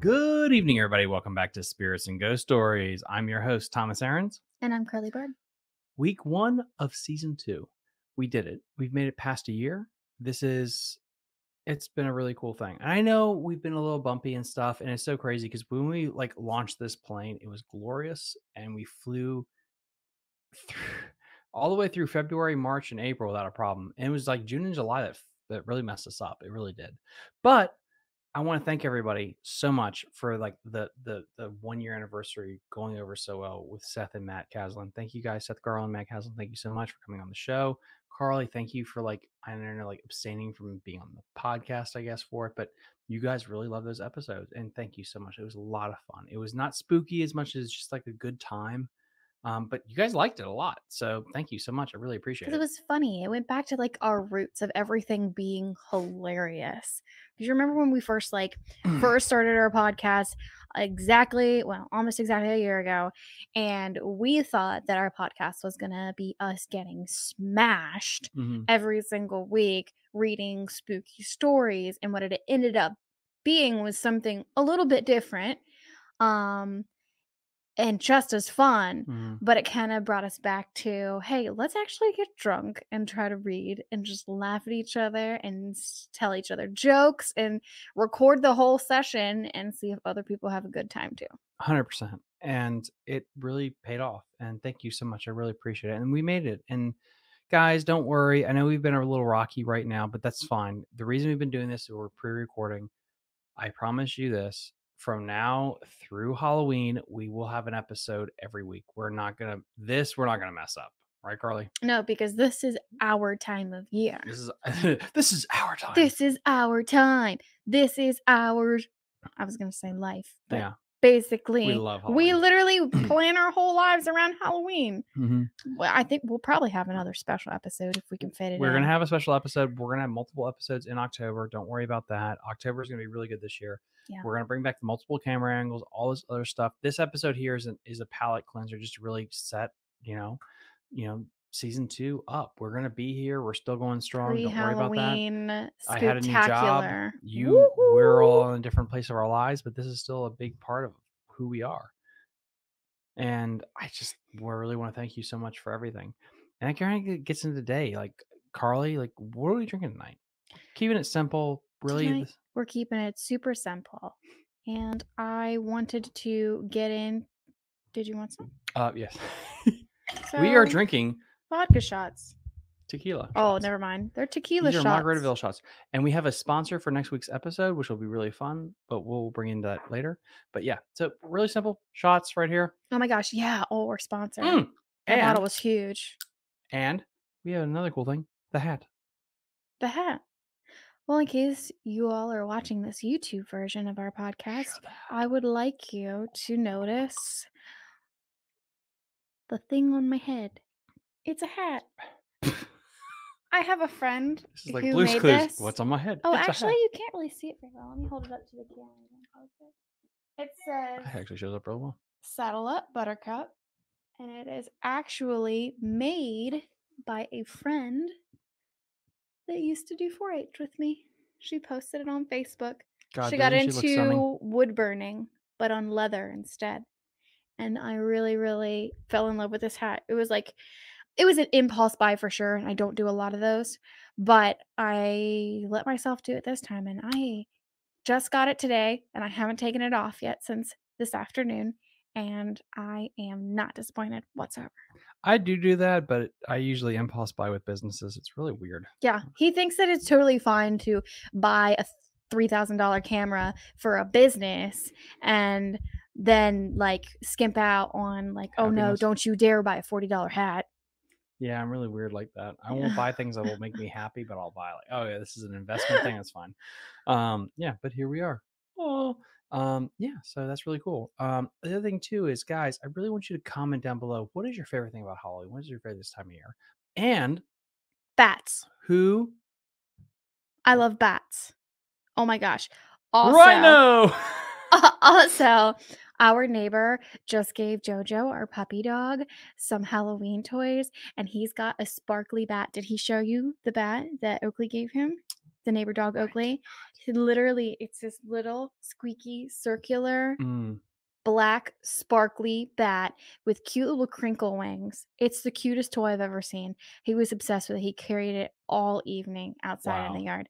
Good evening, everybody. Welcome back to Spirits and Ghost Stories. I'm your host, Thomas Aarons. And I'm Curly Bird. Week 1 of season 2. We did it. We've made it past a year. It's been a really cool thing. And I know we've been a little bumpy and stuff, and it's so crazy because when we launched this plane, it was glorious, and we flew all the way through February, March, and April without a problem. And it was like June and July that really messed us up. It really did. But I want to thank everybody so much for the 1 year anniversary going over so well with Seth and Matt Caslin. Thank you guys, Seth Garland, Matt Caslin. Thank you so much for coming on the show. Carly, thank you for I don't know, abstaining from being on the podcast, I guess, for it. But you guys really love those episodes, and thank you so much. It was a lot of fun. It was not spooky as much as just like a good time. But you guys liked it a lot. So thank you so much. I really appreciate it. Because it was funny. It went back to our roots of everything being hilarious. Because you remember when we first started our podcast almost exactly a year ago. And we thought that our podcast was going to be us getting smashed every single week, reading spooky stories. And what it ended up being was something a little bit different. And just as fun, but it kind of brought us back to, hey, let's actually get drunk and try to read and just laugh at each other and tell each other jokes and record the whole session and see if other people have a good time too. 100%. And it really paid off. And thank you so much. I really appreciate it. And we made it. And guys, don't worry. I know we've been a little rocky right now, but that's fine. The reason we've been doing this is we're pre-recording. I promise you this. From now through Halloween, we will have an episode every week. We're not gonna mess up, right, Carly? No, because this is our time of year. This is our time. This is our time. This is ours. I was gonna say life, but yeah. Basically, we love Halloween. We literally plan our whole lives around Halloween. Mm-hmm. Well, I think we'll probably have another special episode if we can fit it in. We're going to have a special episode. We're going to have multiple episodes in October. Don't worry about that. October is going to be really good this year. Yeah. We're going to bring back the multiple camera angles, all this other stuff. This episode here is a palate cleanser just to really set, season 2 up. We're going to be here. We're still going strong. Don't worry about that. I had a new job. We're all in a different place of our lives, but this is still a big part of who we are. And I just really want to thank you so much for everything. And it kind of gets into the day. Carly, what are we drinking tonight? Keeping it simple. Really, tonight, we're keeping it super simple. And I wanted to get in. Did you want some? Yes. We are drinking vodka shots. Tequila shots. Oh, never mind. They're tequila shots. These are Margaritaville shots. And we have a sponsor for next week's episode, which will be really fun, but we'll bring into that later. But yeah, so really simple shots right here. Oh my gosh, yeah. Oh, we're sponsored. That bottle was huge. And we have another cool thing, the hat. The hat. Well, in case you all are watching this YouTube version of our podcast, I would like you to notice the thing on my head. It's a hat. I have a friend this is like who Blue's made Clues. this. What's on my head? Oh, actually, you can't really see it very well. Let me hold it up to the camera. It says... It actually shows up real well. Saddle Up Buttercup. And it is actually made by a friend that used to do 4-H with me. She posted it on Facebook. She got into wood burning, but on leather instead. And I really, really fell in love with this hat. It was an impulse buy for sure, and I don't do a lot of those, but I let myself do it this time, and I just got it today, and I haven't taken it off yet since this afternoon, and I am not disappointed whatsoever. I do that, but I usually impulse buy with businesses. It's really weird. Yeah, he thinks that it's totally fine to buy a $3,000 camera for a business and then skimp out on oh no, don't you dare buy a $40 hat. Yeah, I'm really weird like that. I won't buy things that will make me happy, but I'll buy oh yeah, this is an investment thing. That's fine. Yeah, but here we are. Oh, yeah, so that's really cool. The other thing too is, guys, I really want you to comment down below. What is your favorite thing about Halloween? What is your favorite this time of year? And bats. Who? I love bats. Oh my gosh. Also, Rhino. Also, Our neighbor just gave Jojo, our puppy dog, some Halloween toys, and he's got a sparkly bat. Did he show you the bat that Oakley gave him? The neighbor dog Oakley? Literally, it's this little squeaky circular Mm, black sparkly bat with cute little crinkle wings. It's the cutest toy I've ever seen. He was obsessed with it. He carried it all evening outside in the wow. yard.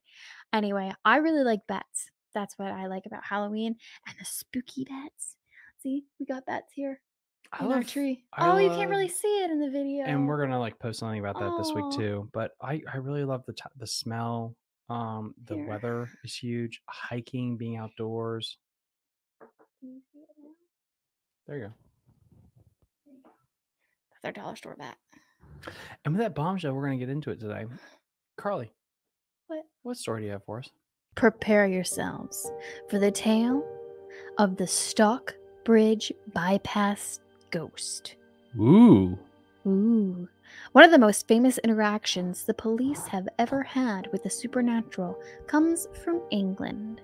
Anyway, I really like bats. That's what I like about Halloween and the spooky bats. See, we got bats here I in our love tree. I Oh, you can't love really see it in the and video. we're gonna, like, post something about that this week Oh, too, but I really love the smell, the here. weather is huge, hiking, being outdoors. Can you see it now? There you go. That's our dollar store bat. And with that bombshell, we're gonna get into it today. Carly, What? what story do you have for us? Prepare yourselves for the tale of the Stockbridge Bypass Ghost. Ooh. Ooh. One of the most famous interactions the police have ever had with the supernatural comes from England,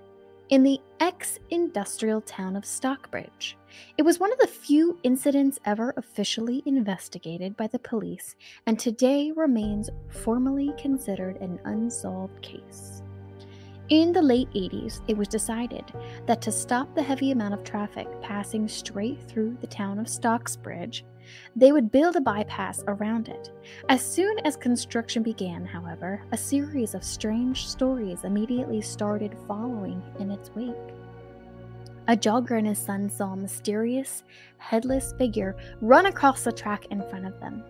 in the ex-industrial town of Stockbridge. It was one of the few incidents ever officially investigated by the police, and today remains formally considered an unsolved case. In the late 80s, it was decided that to stop the heavy amount of traffic passing straight through the town of Stocksbridge, they would build a bypass around it. As soon as construction began, however, a series of strange stories immediately started following in its wake. A jogger and his son saw a mysterious, headless figure run across the track in front of them.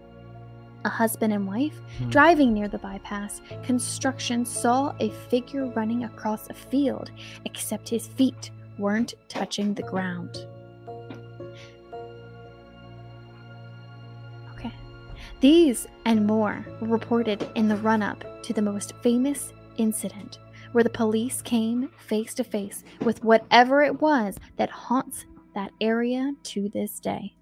A husband and wife driving near the bypass, construction saw a figure running across a field, except his feet weren't touching the ground. Okay. These and more were reported in the run-up to the most famous incident, where the police came face to face with whatever it was that haunts that area to this day.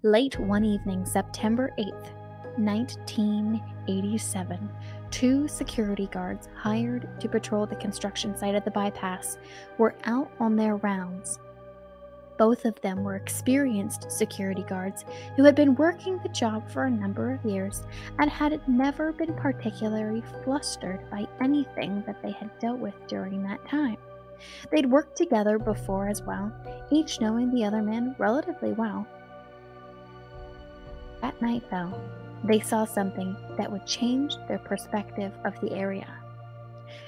Late one evening, September 8th, 1987, two security guards hired to patrol the construction site of the bypass were out on their rounds. Both of them were experienced security guards who had been working the job for a number of years and had never been particularly flustered by anything that they had dealt with during that time. They'd worked together before as well, each knowing the other man relatively well. That night, though, they saw something that would change their perspective of the area.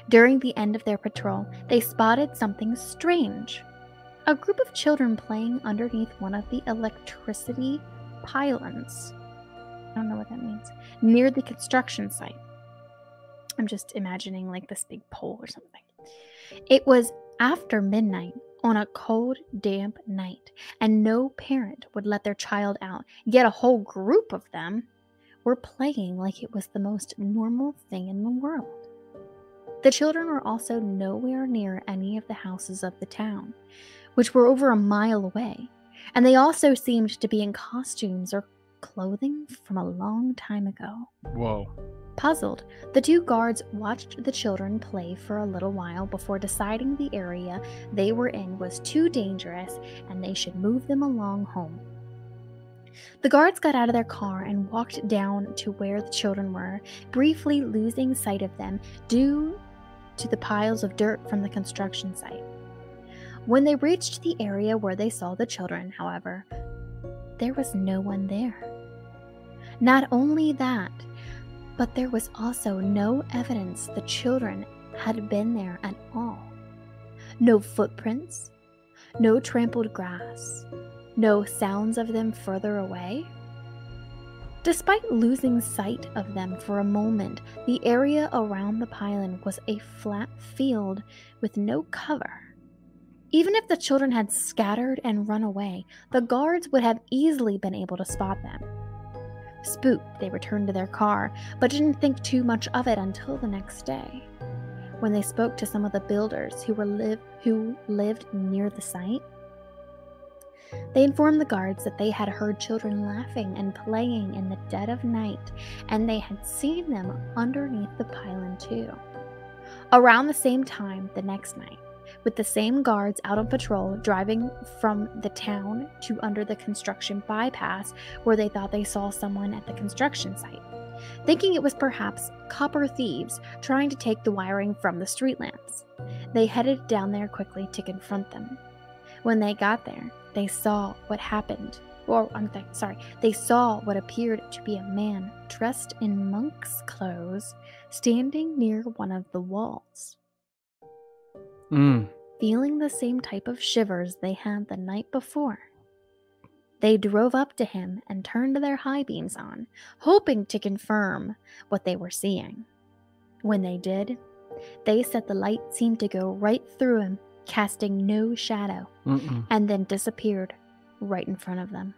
During the end of their patrol, they spotted something strange. A group of children playing underneath one of the electricity pylons. I don't know what that means. Near the construction site. I'm just imagining like this big pole or something. It was after midnight on a cold, damp night, and no parent would let their child out, yet a whole group of them were playing like it was the most normal thing in the world. The children were also nowhere near any of the houses of the town, which were over a mile away, and they also seemed to be in costumes or clothing from a long time ago. Whoa. Puzzled, the two guards watched the children play for a little while before deciding the area they were in was too dangerous and they should move them along home. The guards got out of their car and walked down to where the children were, briefly losing sight of them due to the piles of dirt from the construction site. When they reached the area where they saw the children, however, there was no one there. Not only that, but there was also no evidence the children had been there at all. No footprints, no trampled grass, no sounds of them further away. Despite losing sight of them for a moment, the area around the pylon was a flat field with no cover. Even if the children had scattered and run away, the guards would have easily been able to spot them. Spooked, they returned to their car, but didn't think too much of it until the next day, when they spoke to some of the builders who lived near the site. They informed the guards that they had heard children laughing and playing in the dead of night, and they had seen them underneath the pylon too. Around the same time the next night, with the same guards out on patrol driving from the town to under the construction bypass where they thought they saw someone at the construction site, thinking it was perhaps copper thieves trying to take the wiring from the street lamps. They headed down there quickly to confront them. When they got there, they saw what happened. They saw what appeared to be a man dressed in monk's clothes standing near one of the walls. Feeling the same type of shivers they had the night before, they drove up to him and turned their high beams on, hoping to confirm what they were seeing. When they did, they said the light seemed to go right through him, casting no shadow, and then disappeared right in front of them.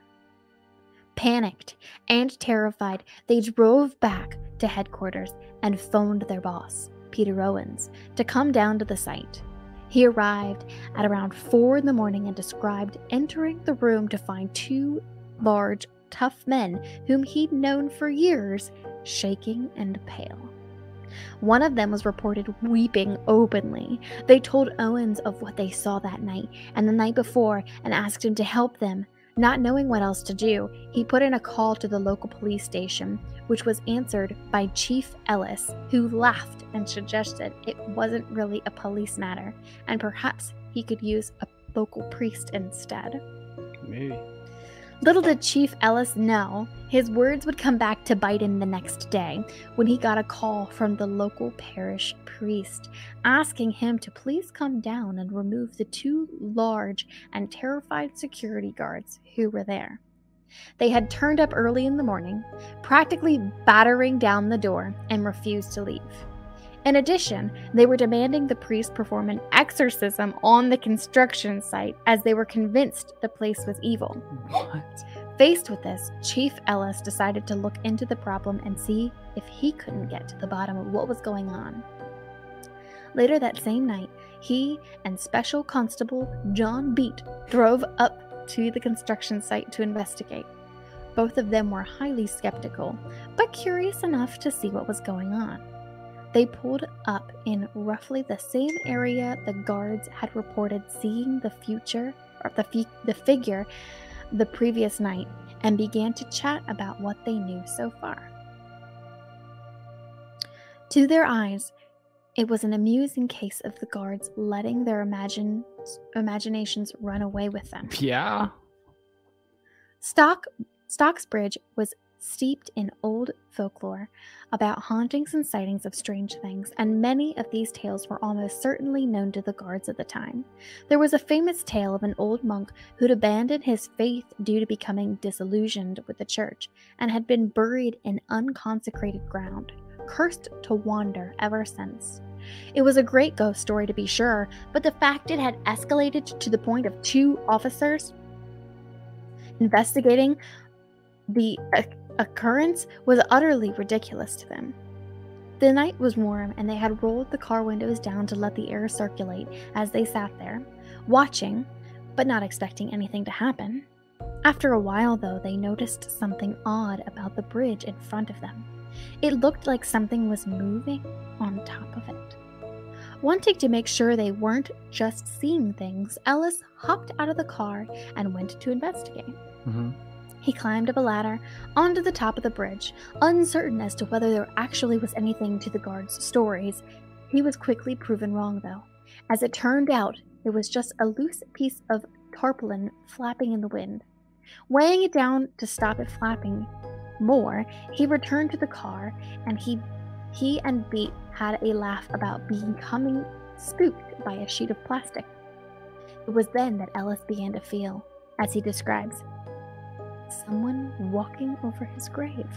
Panicked and terrified, they drove back to headquarters and phoned their boss, Peter Owens, to come down to the site. He arrived at around 4 in the morning and described entering the room to find 2 large, tough men whom he'd known for years, shaking and pale. One of them was reported weeping openly. They told Owens of what they saw that night and the night before and asked him to help them. Not knowing what else to do, he put in a call to the local police station, which was answered by Chief Ellis, who laughed and suggested it wasn't really a police matter, and perhaps he could use a local priest instead. Maybe. Little did Chief Ellis know, his words would come back to bite him the next day when he got a call from the local parish priest asking him to please come down and remove the 2 large and terrified security guards who were there. They had turned up early in the morning, practically battering down the door, and refused to leave. In addition, they were demanding the priest perform an exorcism on the construction site as they were convinced the place was evil. What? Faced with this, Chief Ellis decided to look into the problem and see if he couldn't get to the bottom of what was going on. Later that same night, he and Special Constable John Beat drove up to the construction site to investigate. Both of them were highly skeptical, but curious enough to see what was going on. They pulled up in roughly the same area the guards had reported seeing the figure the previous night and began to chat about what they knew so far. To their eyes, it was an amusing case of the guards letting their imaginations run away with them. Yeah. Stocksbridge was steeped in old folklore about hauntings and sightings of strange things, and many of these tales were almost certainly known to the guards at the time. There was a famous tale of an old monk who'd abandoned his faith due to becoming disillusioned with the church and had been buried in unconsecrated ground, cursed to wander ever since. It was a great ghost story to be sure, but the fact it had escalated to the point of 2 officers investigating the occurrence was utterly ridiculous to them. The night was warm, and they had rolled the car windows down to let the air circulate as they sat there, watching, but not expecting anything to happen. After a while, though, they noticed something odd about the bridge in front of them. It looked like something was moving on top of it. Wanting to make sure they weren't just seeing things, Ellis hopped out of the car and went to investigate. He climbed up a ladder onto the top of the bridge, uncertain as to whether there actually was anything to the guards' stories. He was quickly proven wrong, though. As it turned out, it was just a loose piece of tarpaulin flapping in the wind. Weighing it down to stop it flapping more, he returned to the car, and he and Beat had a laugh about becoming spooked by a sheet of plastic. It was then that Ellis began to feel, as he describes, someone walking over his grave.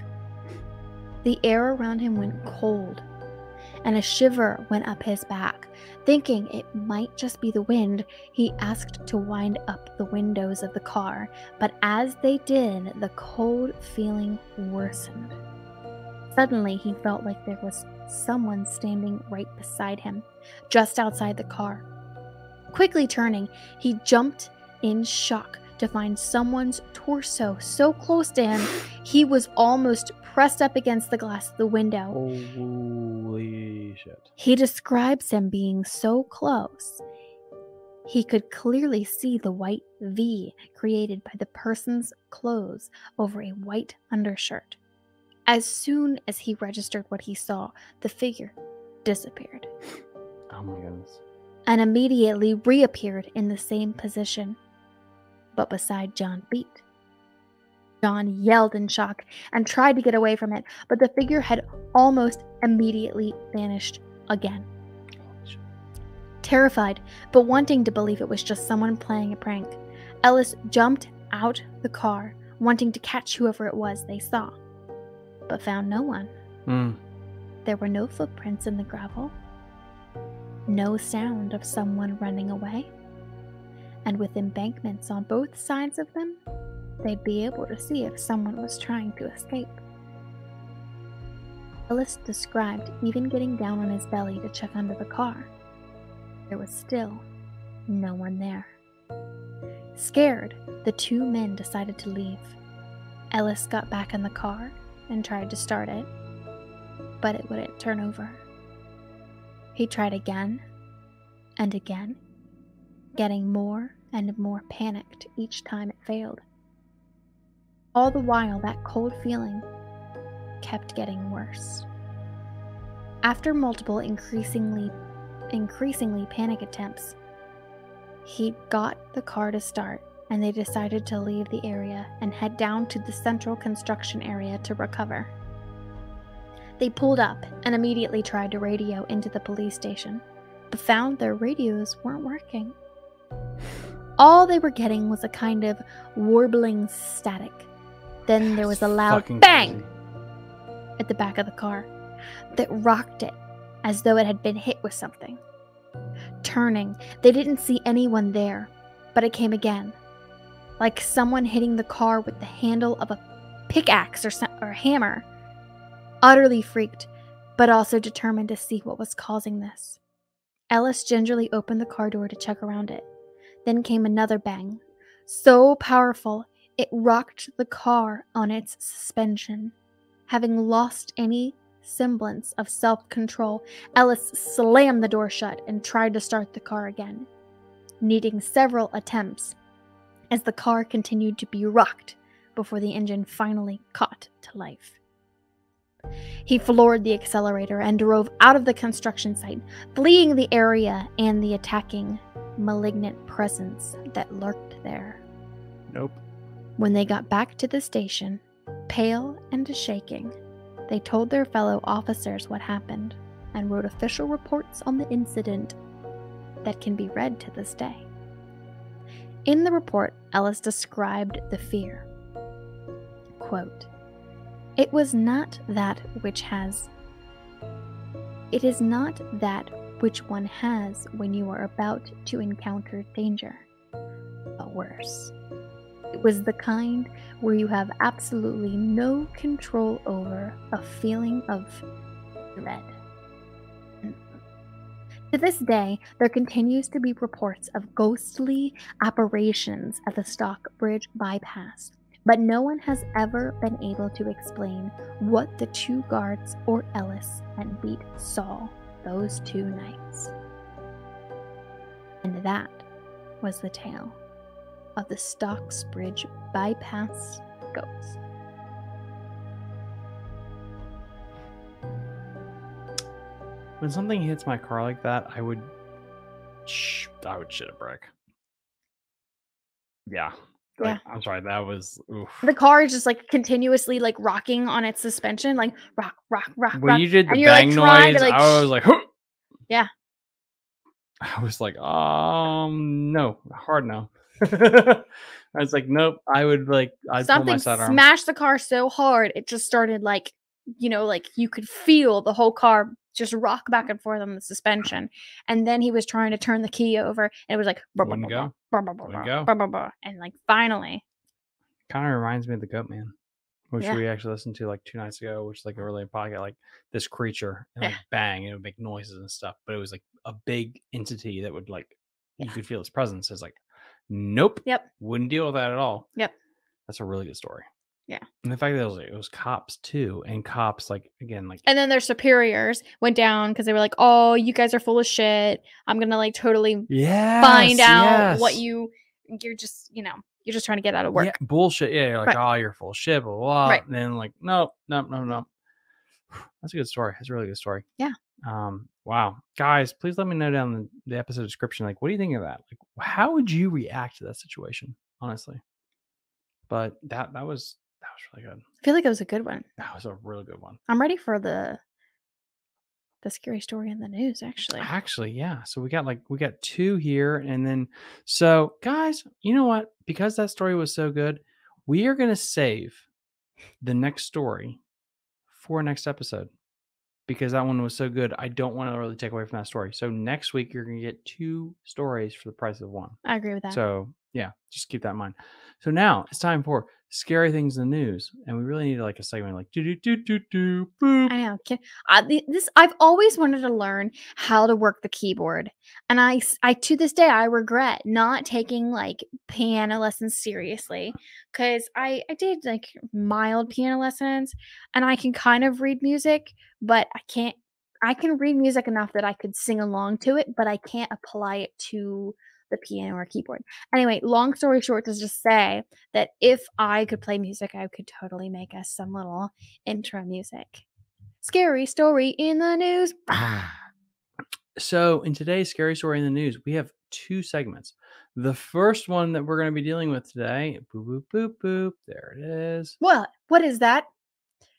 The air around him went cold, and a shiver went up his back. Thinking it might just be the wind, he asked to wind up the windows of the car, but as they did, the cold feeling worsened. Suddenly, he felt like there was someone standing right beside him, just outside the car. Quickly turning, he jumped in shock to find someone's torso so close to him, he was almost pressed up against the glass of the window. Holy shit. He describes him being so close, He could clearly see the white V created by the person's clothes over a white undershirt. As soon as he registered what he saw, the figure disappeared Oh my goodness. and immediately reappeared in the same position, but beside John Beat. John yelled in shock and tried to get away from it, but the figure had almost immediately vanished again. Terrified, but wanting to believe it was just someone playing a prank, Ellis jumped out the car, wanting to catch whoever it was they saw, but found no one. There were no footprints in the gravel, no sound of someone running away, and with embankments on both sides of them, they'd be able to see if someone was trying to escape. Ellis described even getting down on his belly to check under the car. There was still no one there. Scared, the two men decided to leave. Ellis got back in the car and tried to start it, but it wouldn't turn over. He tried again and again, getting more and more panicked each time it failed. All the while, that cold feeling kept getting worse. After multiple increasingly panic attempts, he got the car to start, and they decided to leave the area and head down to the central construction area to recover. They pulled up and immediately tried to radio into the police station, but found their radios weren't working. All they were getting was a kind of warbling static. Then there was a loud bang at the back of the car that rocked it as though it had been hit with something. Turning, they didn't see anyone there, but it came again, like someone hitting the car with the handle of a pickaxe or hammer. Utterly freaked, but also determined to see what was causing this, Ellis gingerly opened the car door to check around it. Then came another bang, so powerful it rocked the car on its suspension. Having lost any semblance of self-control, Ellis slammed the door shut and tried to start the car again, needing several attempts as the car continued to be rocked before the engine finally caught to life. He floored the accelerator and drove out of the construction site, fleeing the area and the attacking, malignant presence that lurked there. Nope. When they got back to the station, pale and shaking, they told their fellow officers what happened and wrote official reports on the incident that can be read to this day. In the report, Ellis described the fear. Quote, It is not that which one has when you are about to encounter danger, but worse. It was the kind where you have absolutely no control over a feeling of dread. To this day, there continues to be reports of ghostly apparitions at the Stockbridge bypass, but no one has ever been able to explain what the two guards or Ellis and Beat saw those 2 nights. And that was the tale of the Stockbridge bypass ghost. When something hits my car like that, I would shit a brick. Yeah. Like, Yeah. I'm sorry, that was oof. The car is just like continuously like rocking on its suspension, like rock, rock, rock, When rock. you did the and you're bang like trying noise, to like I was like, huh! Yeah. I was like, no, hard no. I was like, nope. I'd pull Something my sidearm. smashed the car so hard it just started like, like you could feel the whole car just rock back and forth on the suspension. And then he was trying to turn the key over and it was like Wouldn't go. and like finally. Kind of reminds me of the Goat Man, which Yeah. we actually listened to like 2 nights ago, which is like a really podcast, like this creature and like bang, it would make noises and stuff, but it was like a big entity that would like you could feel its presence. It's like, nope. Yep. Wouldn't deal with that at all. Yep. That's a really good story. Yeah. And the fact that it was cops too, and cops like again like And then their superiors went down because they were like, "Oh, you guys are full of shit. I'm gonna like totally find yes, out what yes. you're just, you're just trying to get out of Yeah, work." bullshit. Yeah, you're like, Right. oh, you're full of shit, blah, blah, blah. Right. And then like, nope, nope, no, no. That's a good story. That's a really good story. Yeah. Wow. Guys, please let me know down in the episode description. Like, what do you think of that? Like, how would you react to that situation? Honestly. But that was really good. I feel like it was a good one. That was a really good one. I'm ready for the scary story in the news, actually. Actually, yeah. So we got two here, and then so guys, you know what? Because that story was so good, we are gonna save the next story for next episode. Because that one was so good, I don't want to really take away from that story. So next week you're gonna get two stories for the price of one. I agree with that. So yeah, just keep that in mind. So now it's time for scary things in the news, and we really need like a segment like do do do do do boop. I know. I've always wanted to learn how to work the keyboard, and I to this day I regret not taking like piano lessons seriously, because I did like mild piano lessons, and I can kind of read music, but I can't. I can read music enough that I could sing along to it, but I can't apply it to the piano or keyboard. Anyway, long story short, to just say that if I could play music, I could totally make us some little intro music. Scary story in the news. So in today's scary story in the news, we have two segments. The first one that we're going to be dealing with today, boop boop boop boop. There it is. What is that?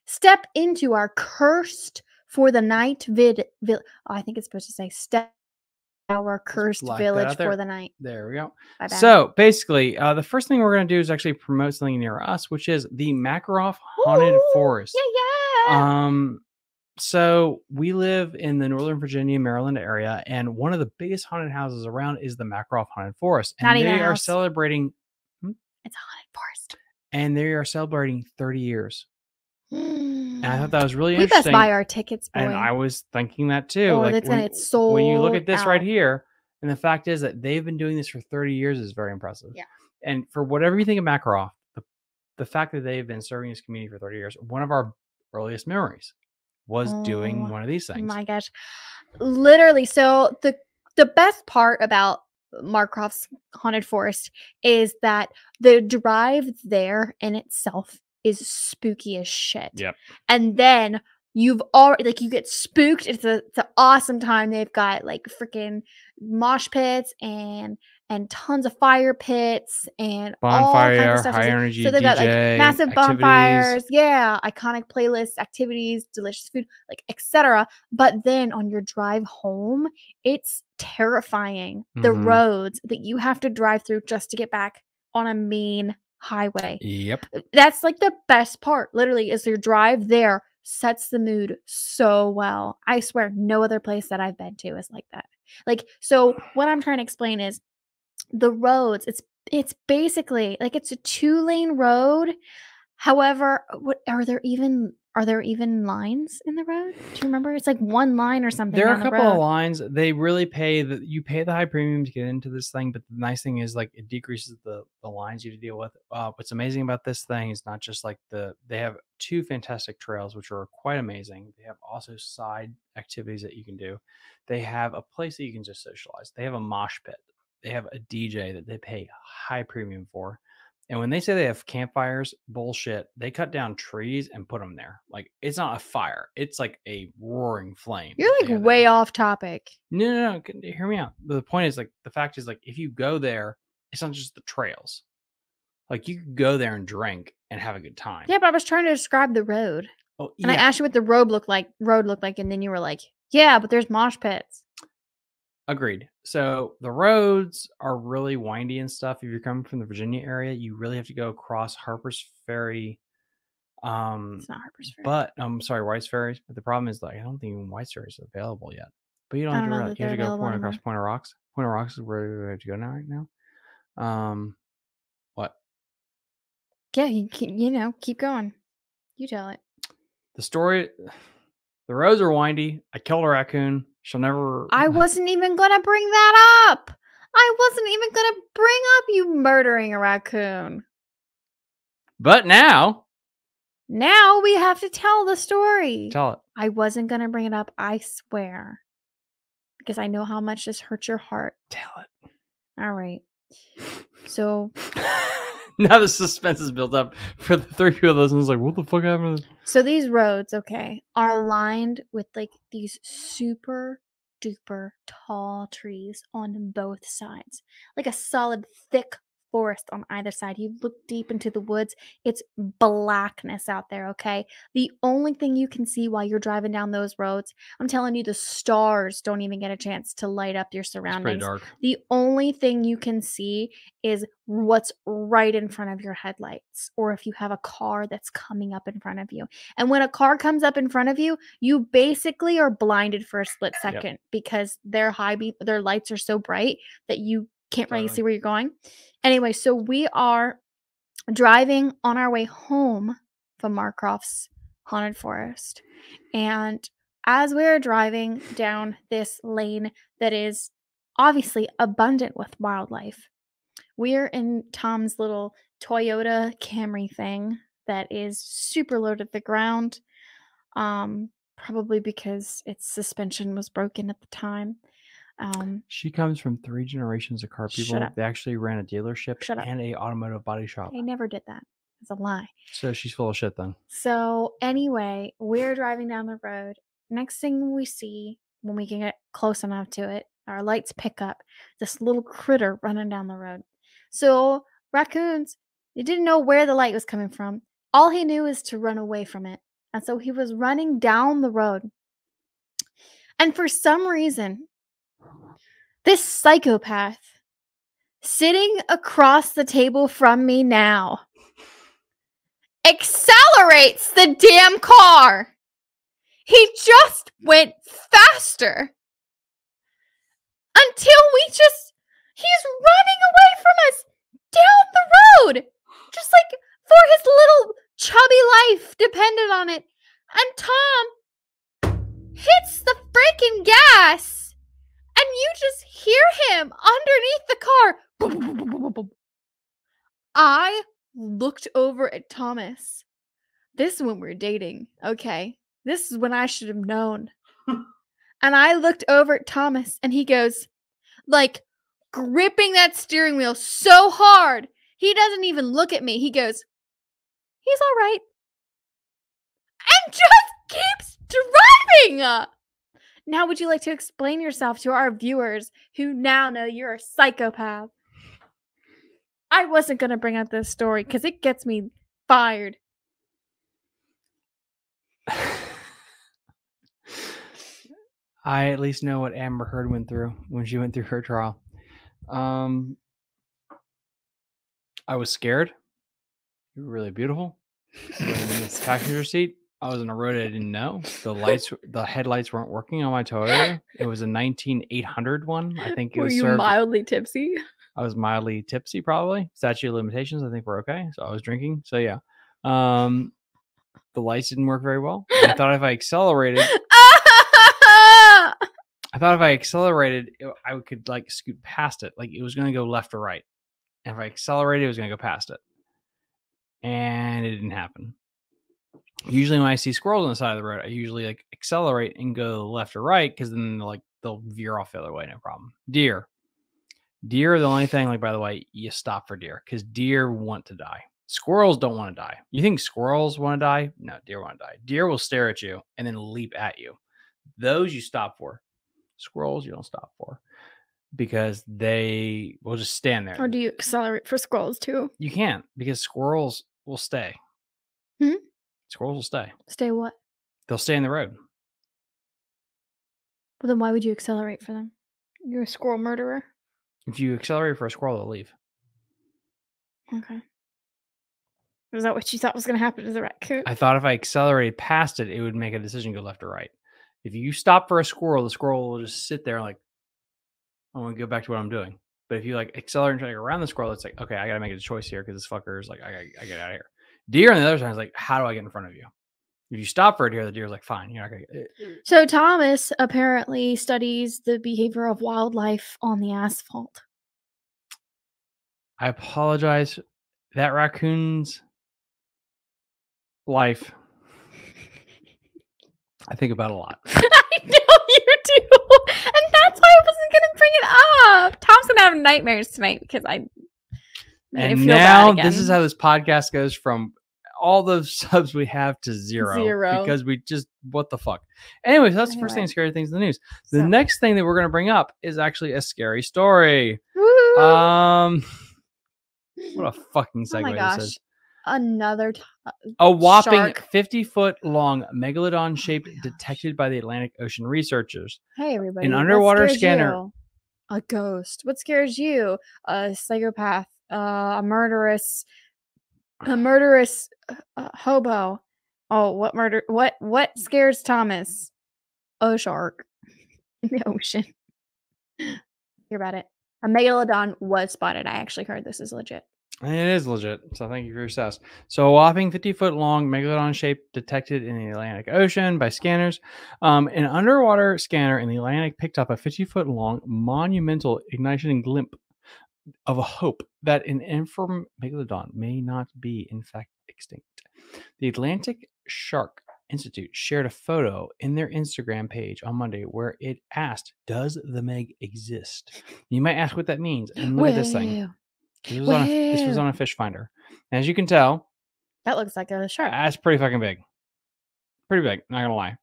Step into our cursed for the night I think it's supposed to say step our cursed Black that village out there. for the night. There we go. My bad. So basically, the first thing we're going to do is actually promote something near us, which is the Makaroff Haunted Ooh, Forest. Yeah. So we live in the Northern Virginia, Maryland area, and one of the biggest haunted houses around is the Makaroff Haunted Forest. And Not even a they are house. celebrating, It's a haunted forest. and they are celebrating 30 years. And I thought Mm. that was really We best interesting. buy our tickets, boy. And I was thinking that too. Oh, like that's gonna get sold when you look at this right out. here, and the fact is that they've been doing this for 30 years is very impressive. Yeah. And for whatever you think of Makaroff, the fact that they've been serving this community for 30 years, one of our earliest memories was doing one of these things. My gosh. Literally. So the best part about Marcroft's Haunted Forest is that the drive there in itself is spooky as shit. Yep. And then you've already like you get spooked. It's an awesome time. They've got like freaking mosh pits and tons of fire pits and all kinds Bonfire, of stuff. high energy So they've got like DJ, massive activities. bonfires, yeah, iconic playlists, activities, delicious food, like etc. But then on your drive home, it's terrifying. The Mhm. roads that you have to drive through just to get back on a main highway. Yep. That's like the best part, literally, is your drive there sets the mood so well. I swear, no other place that I've been to is like that. Like, so what I'm trying to explain is the roads, it's basically like it's a 2-lane road. However, what are there even lines in the road? Do you remember? It's like one line or something. There are down a the couple of road. lines. They really you pay the high premium to get into this thing, but the nice thing is like it decreases the lines you have to deal with. What's amazing about this thing is not just like they have two fantastic trails, which are quite amazing. They have also side activities that you can do. They have a place that you can just socialize. They have a mosh pit. They have a DJ that they pay high premium for. And when they say they have campfires, bullshit. They cut down trees and put them there. Like it's not a fire; it's like a roaring flame. You're that they like have way there. off topic. No. Hear me out. The point is like the fact is like if you go there, it's not just the trails. Like you could go there and drink and have a good time. Yeah, but I was trying to describe the road, Oh and I yeah, asked you what the road looked like, and then you were like, "Yeah, but there's mosh pits." agreed. So the roads are really windy and stuff. If you're coming from the Virginia area, you really have to go across Harper's Ferry. It's not Harper's Ferry. But I'm sorry, White's Ferries. But the problem is like I don't think even White's Ferry is available yet. But you don't I have don't to know really, that you have they're to go available point across anymore. Point of Rocks. Point of Rocks is where we have to go now right now. What? Yeah, you keep going. You tell it. The story, the roads are windy. I killed a raccoon. She'll never. I wasn't even gonna bring that up. I wasn't even gonna bring up you murdering a raccoon. But now Now we have to tell the story. Tell it. I wasn't going to bring it up, I swear. Because I know how much this hurts your heart. Tell it. All right. So now the suspense is built up for the 3 people listening. Like, what the fuck happened? So these roads, okay, are lined with like these super duper tall trees on both sides, like a solid thick forest on either side. You look deep into the woods, it's blackness out there, okay? The only thing you can see while you're driving down those roads, I'm telling you, the stars don't even get a chance to light up your It's pretty surroundings. dark. The only thing you can see is what's right in front of your headlights, or if you have a car that's coming up in front of you. And when a car comes up in front of you, you basically are blinded for a split second because their their lights are so bright that you can't really see where you're going. Anyway, so we are driving on our way home from Marcroft's haunted forest. And as we're driving down this lane that is obviously abundant with wildlife, we're in Tom's little Toyota Camry thing that is super low to the ground. Probably because its suspension was broken at the time. She comes from 3 generations of car people. Shut up. They actually ran a dealership Shut up. and a automotive body shop. I never did that. It's a lie. So she's full of shit then. So anyway, we're driving down the road. Next thing we see, when we can get close enough to it, our lights pick up this little critter running down the road. So raccoons, he didn't know where the light was coming from. All he knew is to run away from it. And so he was running down the road. And for some reason, this psychopath sitting across the table from me now accelerates the damn car. He just went faster until he's running away from us down the road. Just like for his little chubby life depended on it. And Tom hits the freaking gas. And you just hear him underneath the car. I looked over at Thomas. This is when we were dating, okay? This is when I should have known. And I looked over at Thomas, and he goes, like, gripping that steering wheel so hard, he doesn't even look at me. He goes, he's all right. And just keeps driving. Now, would you like to explain yourself to our viewers who now know you're a psychopath? I wasn't going to bring up this story because it gets me fired. I at least know what Amber Heard went through when she went through her trial. I was scared. You were really beautiful. I was in the passenger seat. I was in a road I didn't know. The headlights weren't working on my Toyota. It was a 19800 one. I think it was. Were you mildly tipsy? I was mildly tipsy, probably. Statute of limitations, I think we're okay. So I was drinking. So yeah. The lights didn't work very well. I thought if I accelerated, I could like scoot past it. Like it was going to go left or right. And if I accelerated, it was going to go past it. And it didn't happen. Usually when I see squirrels on the side of the road, I usually like accelerate and go left or right because then they'll veer off the other way, no problem. Deer are the only thing, like, by the way, you stop for deer because deer want to die. Squirrels don't want to die. You think squirrels want to die? No, deer want to die. Deer will stare at you and then leap at you. Those you stop for. Squirrels you don't stop for because they will just stand there. Or do you accelerate for squirrels too? You can't because squirrels will stay. Squirrels will stay. Stay what? They'll stay in the road. Well, then why would you accelerate for them? You're a squirrel murderer. If you accelerate for a squirrel, they'll leave. Okay. Is that what you thought was going to happen to the raccoon? I thought if I accelerated past it, it would make a decision go left or right. If you stop for a squirrel, the squirrel will just sit there like, I want to go back to what I'm doing. But if you like accelerate and try to go around the squirrel, it's like, okay, I got to make a choice here because this fucker is like, I get out of here. Deer on the other side is like, how do I get in front of you? If you stop for a deer, the deer's like, fine, you're not gonna get. So Thomas apparently studies the behavior of wildlife on the asphalt. I apologize. That raccoon's Life. I think about a lot. I know you do. And that's why I wasn't going to bring it up. Tom's going to have nightmares tonight because I made him And feel bad now again. this is how this podcast goes from all the subs we have to zero. Because we just, what the fuck. Anyways, that's the first thing, scary things in the news. The next thing that we're going to bring up is actually a scary story. Woo! What a fucking segue. Oh my gosh. This is. Another A whopping shark. 50-foot long megalodon shape detected by the Atlantic Ocean researchers. Hey, everybody. An underwater what scares scanner. You? A ghost. What scares you? A psychopath. A murderous hobo. Oh, what murder? What scares Thomas? A shark in the ocean. Hear about it. A megalodon was spotted. I actually heard this is legit. It is legit. So thank you for your sass. So a whopping 50-foot long megalodon shape detected in the Atlantic Ocean by scanners. An underwater scanner in the Atlantic picked up a 50-foot long monumental ignition glimp of a hope that an infirm megalodon may not be in fact extinct. The Atlantic Shark Institute shared a photo in their Instagram page on Monday where it asked, "Does the Meg exist?" You might ask what that means. And look at this thing. This was on a fish finder. And as you can tell, that looks like a shark. That's pretty fucking big. Pretty big, not gonna lie.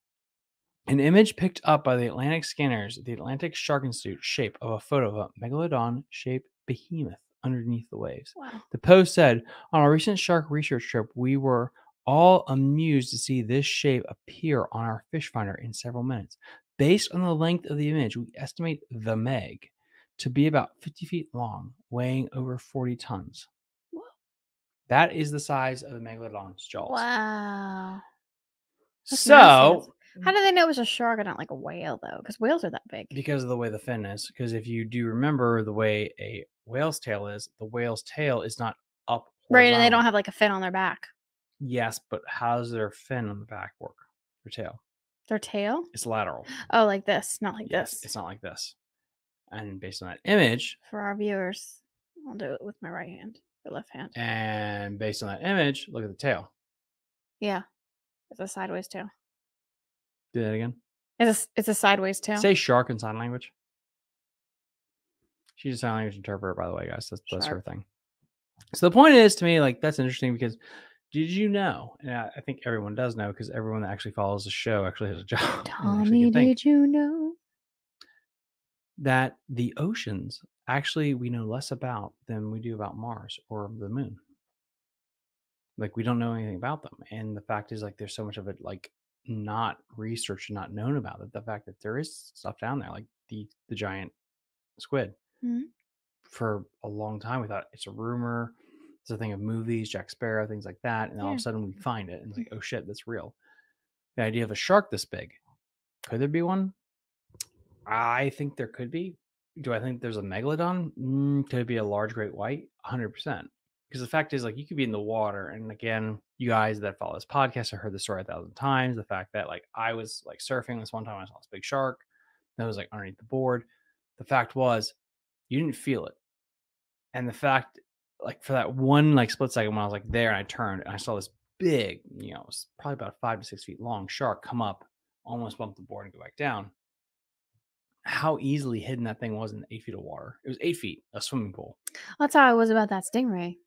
An image picked up by the Atlantic scanners, the Atlantic Shark Institute, shape of a photo of a megalodon-shaped behemoth underneath the waves. Wow. The post said, "On a recent shark research trip, we were all amused to see this shape appear on our fish finder in several minutes. Based on the length of the image, we estimate the Meg to be about 50 feet long, weighing over 40 tons. Whoa. That is the size of the megalodon's jaws." Wow. That's so, massive. How do they know it was a shark and not like a whale, though? Because whales are that big. Because of the way the fin is. Because if you do remember the way a whale's tail is, the whale's tail is not up. Right, and they don't have like a fin on their back. Yes, but how does their fin on the back work? Their tail. Their tail? It's lateral. Oh, like this, not like this. It's not like this. And based on that image, for our viewers, I'll do it with my right hand or left hand. And based on that image, look at the tail. Yeah, it's a sideways tail. Do that again. It's a sideways tail. Say shark in sign language. She's a sign language interpreter, by the way, guys. That's her thing. So the point is, to me, like, that's interesting because did you know? And I think everyone does know because everyone that actually follows the show actually has a job. Tommy, did you know that the oceans actually we know less about than we do about Mars or the moon? Like, we don't know anything about them. And the fact is, like, there's so much of it, like, not researched and not known about it. The fact that there is stuff down there, like the giant squid. Mm-hmm. For a long time, we thought it's a rumor. It's a thing of movies, Jack Sparrow, things like that. And all of a sudden we find it and it's like, oh shit, that's real. The idea of a shark this big. Could there be one? I think there could be. Do I think there's a megalodon? Could it be a large great white? 100%. Because the fact is, like, you could be in the water. And again, you guys that follow this podcast have heard the story 1,000 times. The fact that, like, I was like surfing this one time, I saw this big shark that was like underneath the board. The fact was, you didn't feel it. And the fact, like, for that one like split second when I was like there and I turned and I saw this big, you know, probably about 5 to 6 feet long shark come up, almost bump the board and go back down. How easily hidden that thing was in 8 feet of water. It was 8 feet, a swimming pool. That's how I was about that stingray.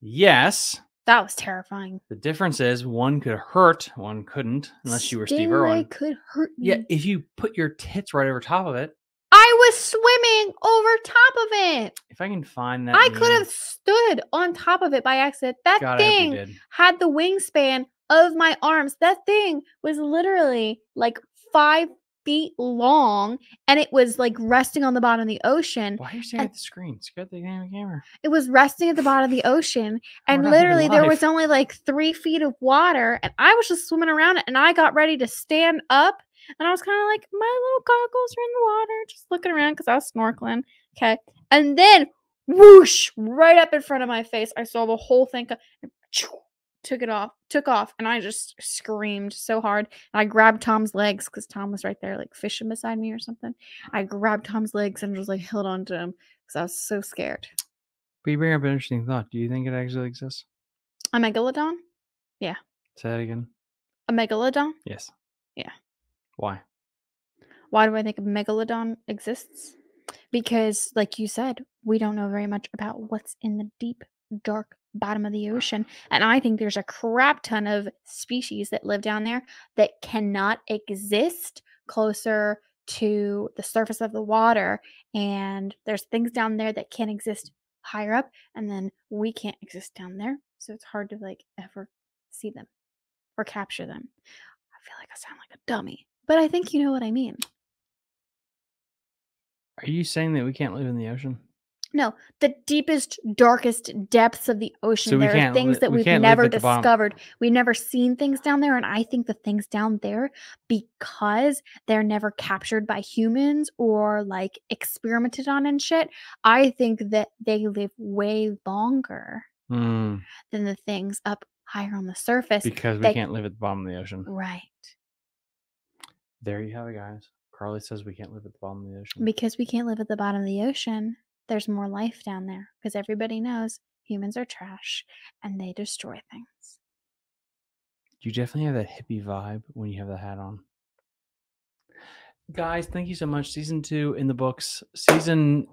Yes. That was terrifying. The difference is one could hurt, one couldn't, unless you were Steve Irwin. Stingray could hurt me. Yeah, if you put your tits right over top of it. I was swimming over top of it. If I can find that. I could have stood on top of it by accident. That thing had the wingspan of my arms. That thing was literally like 5 feet long, and it was like resting on the bottom of the ocean. Why are you staring at the screen? It's got the camera. It was resting at the bottom of the ocean, and literally there was only like 3 feet of water, and I was just swimming around it, and I got ready to stand up, and I was kind of like, my little goggles are in the water, just looking around because I was snorkeling. Okay, and then whoosh, right up in front of my face, I saw the whole thing. Took off, and I just screamed so hard. And I grabbed Tom's legs because Tom was right there, like fishing beside me or something. I grabbed Tom's legs and just like held on to him because I was so scared. But you bring up an interesting thought. Do you think it actually exists? A megalodon? Yeah. Say that again. A megalodon? Yes. Yeah. Why? Why do I think a megalodon exists? Because, like you said, we don't know very much about what's in the deep, dark bottom of the ocean. And I think there's a crap ton of species that live down there that cannot exist closer to the surface of the water. And there's things down there that can't exist higher up. And then we can't exist down there. So it's hard to like ever see them or capture them. I feel like I sound like a dummy, but I think you know what I mean. Are you saying that we can't live in the ocean? No, the deepest, darkest depths of the So ocean. we There are can't things that we we've can't live never at the bottom. discovered. We've never seen things down there, and I think the things down there, because they're never captured by humans or like experimented on and shit, I think that they live way longer Mm, than the things up higher on the surface. because we That can't live at the bottom of the ocean. right. There you have it, guys. Carly says we can't live at the bottom of the ocean. Because we can't live at the bottom of the ocean, there's more life down there. Because everybody knows humans are trash and they destroy things. You definitely have that hippie vibe when you have the hat on. Guys, thank you so much. Season 2 in the books.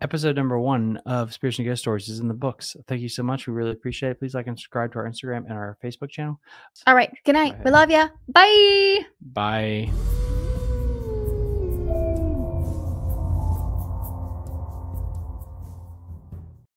Episode number 1 of Spirits and Ghost Stories is in the books. Thank you so much. We really appreciate it. Please like and subscribe to our Instagram and our Facebook channel. All right. Good night. We love ya. Bye. Bye.